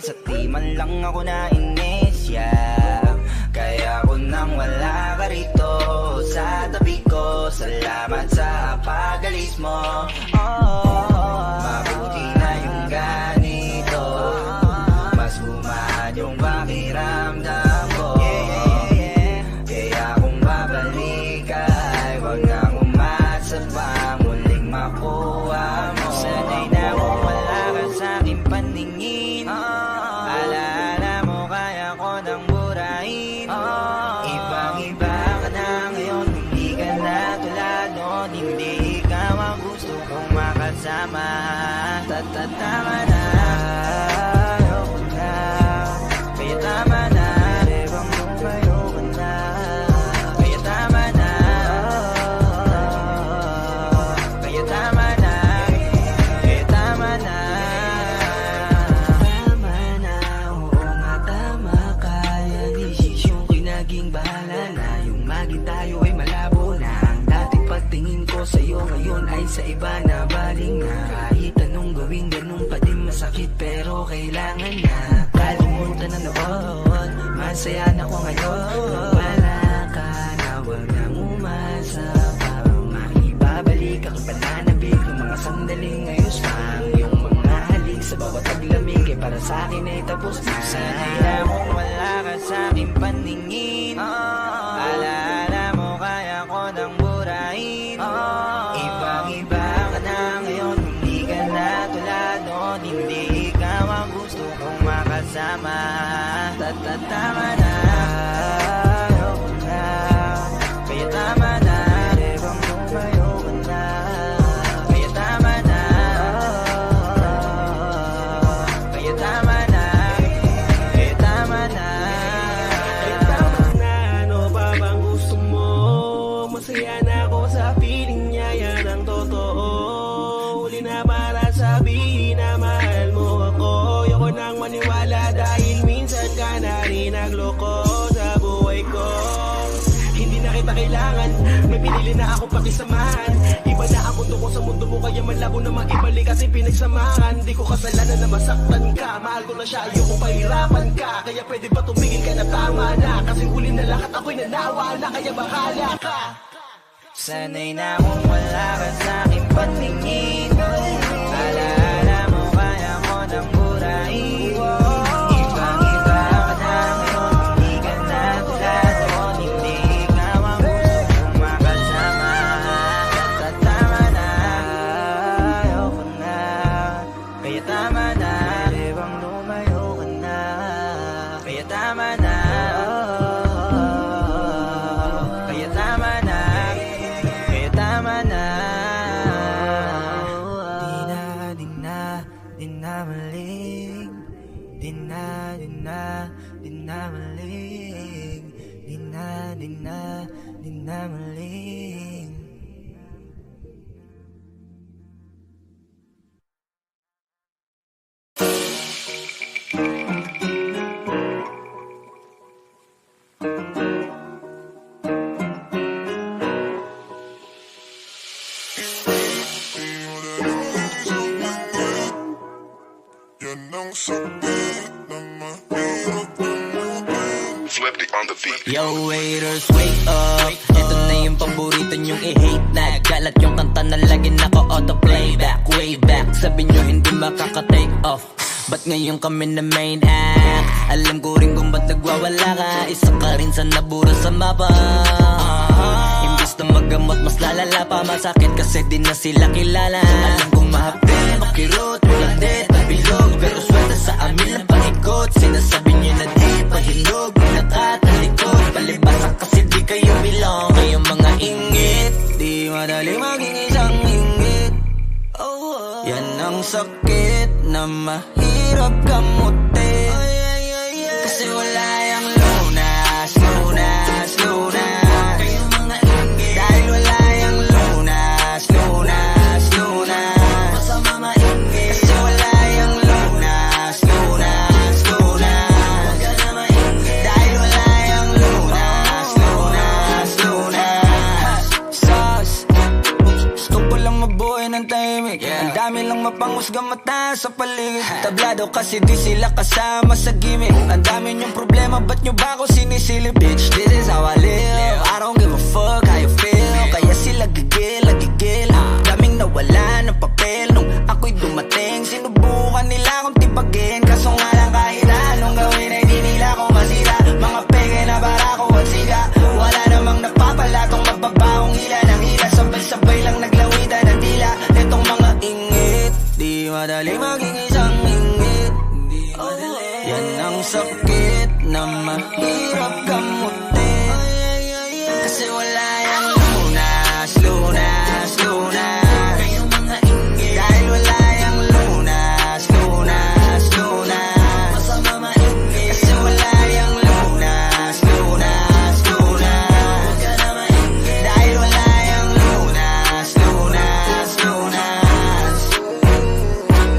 At di man lang ako nainis, yeah. Kaya ko nang wala ka rito sa tabi ko. Salamat sa pag-alis mo. Mabuti na yung ganito, mas gumaan yung pakiramdam ko. Kaya kung babalik ka ay wag nang umasa pa muling makuha mo. Sana'y na kung wala ka sa'king paningin, alaala mo kaya ko nang burahin. Ibang-iba ka na ngayon, hindi ka na tulad noon. Hindi ikaw ang gusto kong makasama. Tama na, ayoko na, kaya tama na. Ebang lumayo ka na, kaya tama na, kaya tama na, kaya tama na. Tama na, oo nga tama ka. Yan desisyon ko'y naging bahala na. Yung maging tayo ay malabo na. Ang dating pagtingin ko sa'yo ngayon ay sa iba na baling na. Kahit anong gawin ganun pa din masakit pero kailangan na. Kalimutan na noon, masaya na ko ngayon. Wala ka na, wag nang umasa pa. Maibabalik ang pananabik ng mga sandaling ayos pang yung mga halik sa bawat paglamig ay para sa akin ay tapos na. Sana'y na kung wala ka sa'king paningin, alaala mo kaya ko nang burahin. Ibang-iba ka na ngayon, hindi ka na tulad noon. Hindi ikaw ang gusto kong makasama. Tama na, ayoko na, kaya tama na. Ebang lumayo ka na, kaya tama na, kaya tama na, kaya tama na. Kaya tama na, ano pa bang gusto mo? Masaya na ako sa piling niya, yan ang totoo. Huli na para sabihin na mahal mo ako. Ayoko nang maniwala dahil minsan ka na rin nagloko sa buhay ko. Hindi na kita kailangan, may pinili na ako pakisamahan. Iba na ang mundo ko sa mundo mo, kaya malabo na maibalik kasi pinagsamahan. Di ko kasalanan na masaktan ka, mahal ko na siya, ayoko pahirapan ka. Kaya pwede ba tumigil ka na, tama na. Kasi huli na lahat ako'y nanawala, kaya bahala ka. Sana'y na kung wala ka sa'king paningin, alaala mo kaya ko nang burahin. Ibang-iba ka na ngayon, hindi ka na tulad noon. Hindi ikaw ang gusto kong makasama. Tama na, ayoko na, kaya tama na. Ebang lumayo ka na, kaya tama na, kaya tama na, kaya tama na. Di na malig, di na malig, di na malig. Yo waiters, wake up. Ito na yung paborito nyong i-hate na. Galat yung kanta na lagi naka auto-playback. Way back, sabi nyo hindi makaka-take off. Ba't ngayon kami na main act? Alam ko rin kung ba't nagwawala ka. Isa ka rin sa nabura sa mapa. Imbis na magamot, mas lalala pa. Masakit kasi di na sila kilala. Alam kong mahapde, makirot, mulandet, bilog. Pero swerte sa amin lang paikot. Sinasabi nyo na di pahilog, pinakatalikod. Palibasa kasi di kayo bilong. Kayong mga ingit, di madali maging isang ingit. Yan ang sakit na mahirap gamutin. Kasi wala yung lunas, lunas, lunas. Kayong mga ingit, dahil wala yung lunas, lunas, lunas. Masama maingit, kasi wala yung lunas, lunas, lunas. Huwag ka na maingit, dahil wala yung lunas, lunas, lunas. Sus, gusto ko lang mabuhay ng tayo gimmick. Ang dami lang mapanghusgang mata sa paligid. Tablado kasi di sila kasama sa gimmick. Ang dami niyong problema, ba't nyo ba ako sinisilip? Bitch, this is how I live. I don't give a fuck how you feel. Kaya sila gigil. Daming nawala ng papel nung ako'y dumating. Sinubukan nila akong tipagin, kaso nga lang kahit anong gawin ay di nila ako masira. Mga peke na barako at siga. Wala namang napapala tong mababaong hila ng hila. Sabay-sabay lang naglawitan ng dila. Itong mga ingit, di madali maging isang ingit. Yan ang sakit na mahirap gamutin. Kasi wala yung lunas. Kayong mga ingit. Dahil wala yung lunas. Masama maingit. Kasi wala yung lunas. Huwag ka na maingit. Dahil wala yung lunas.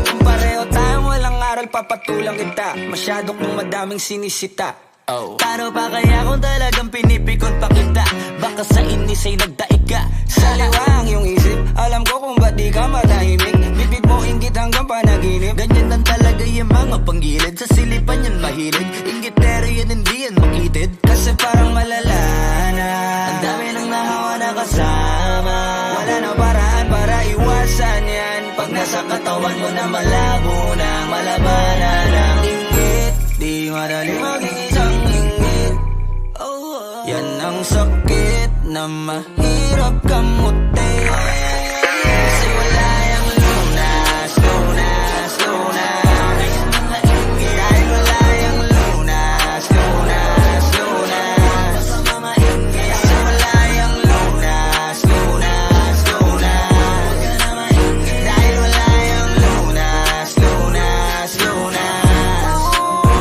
Kung pareho tayong walang aral, papatulang kita. Masyado kong madaming sinisita. Paano pa kaya kung talagang pinipikon pa kita? Baka sa inis ay nagdaig ka. Saliwang yung isip, alam ko kung ba't di ka matahimik. Bibig mo inggit hanggang panaginip. Ganyan lang talaga yung mga panggilid. Sa silipan yan mahilig. Inggitero yan, hindi yan makitid. Kasi parang malala na ang dami ng nahawa na kasama. Wala na paraan para iwasan yan. Pag nasa katawan mo na malabo na malabanan ng inggit. Di madali maging isang ingit. Yan ang sakit na mahirap gamutin. Kasi wala yung lunas. Kayong mga ingit. Dahil wala yung lunas. Masama maingit. Kasi wala yung lunas. Huwag ka na maingit. Dahil wala yung lunas.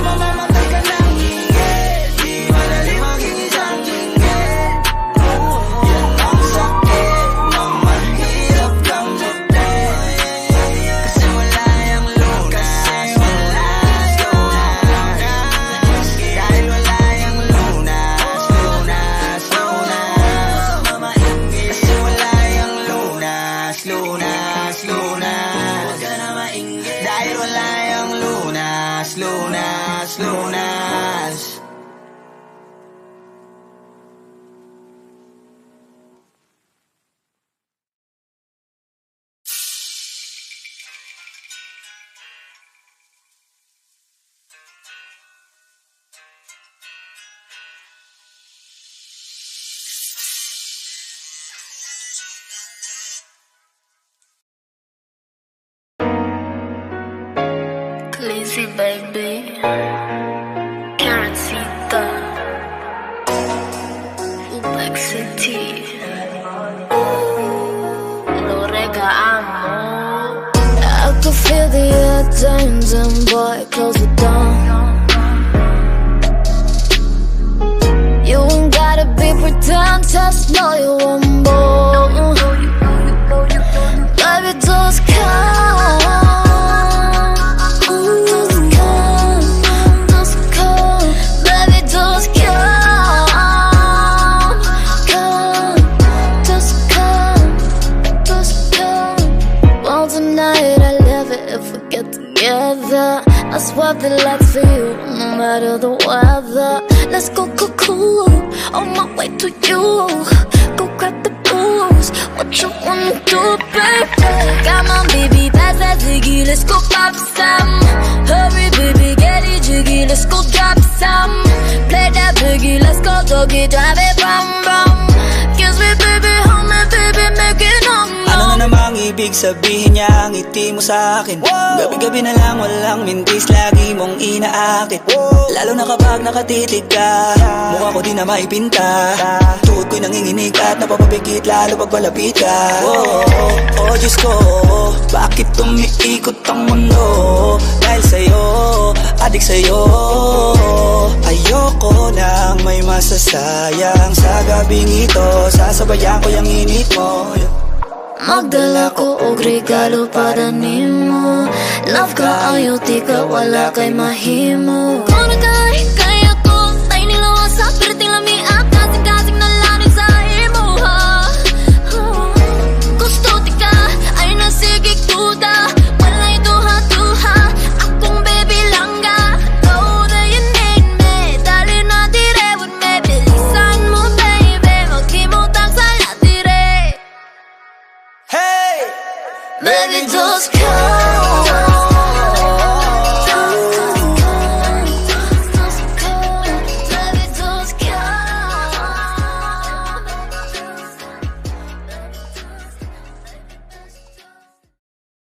Mamamatay ka ng ingit. Di madali maging isang ingit. Yan ang sakit na mahirap gamutin. Kasi wala yung lunas. Dahil wala yung lunas. Masama maingit. Kasi wala yung lunas. Huwag ka na maingit. Dahil wala yung lunas. Lazy baby, Karatsita, Ubek City, Lorega amo. I could feel the air turns and boy, close the door. You ain't gotta be pretend, just know you want more. Baby, just come. I swap the lights for you, no matter the weather. Let's go cool, on my way to you. Go grab the booze, what you wanna do, baby? Come on, baby, pass that ziggy, let's go pop some. Hurry, baby, get it jiggy, let's go drop some. Play that boogie, let's go doggy, drive it, bum bum. Kiss me, baby, hold me, baby, make it on. Ano na namang ibig sabihin niya ang ngiti mo sa akin? Gabi-gabi na lang walang mintis, lagi mong inaakit. Lalo na kapag nakatitig ka, mukha ko di na maipinta. Tuhod ko'y nanginginig at napapabigit lalo pag malapit ka. Oh Diyos ko, bakit umiikot ang mundo? Dahil sa'yo, adik sa'yo. Ayoko nang may masasayang sa gabing ito. Sasabayan ko yung init mo. Magdala ko og regalo para nimo. Love ka, ayaw di ka, wala kay mahimo. Kung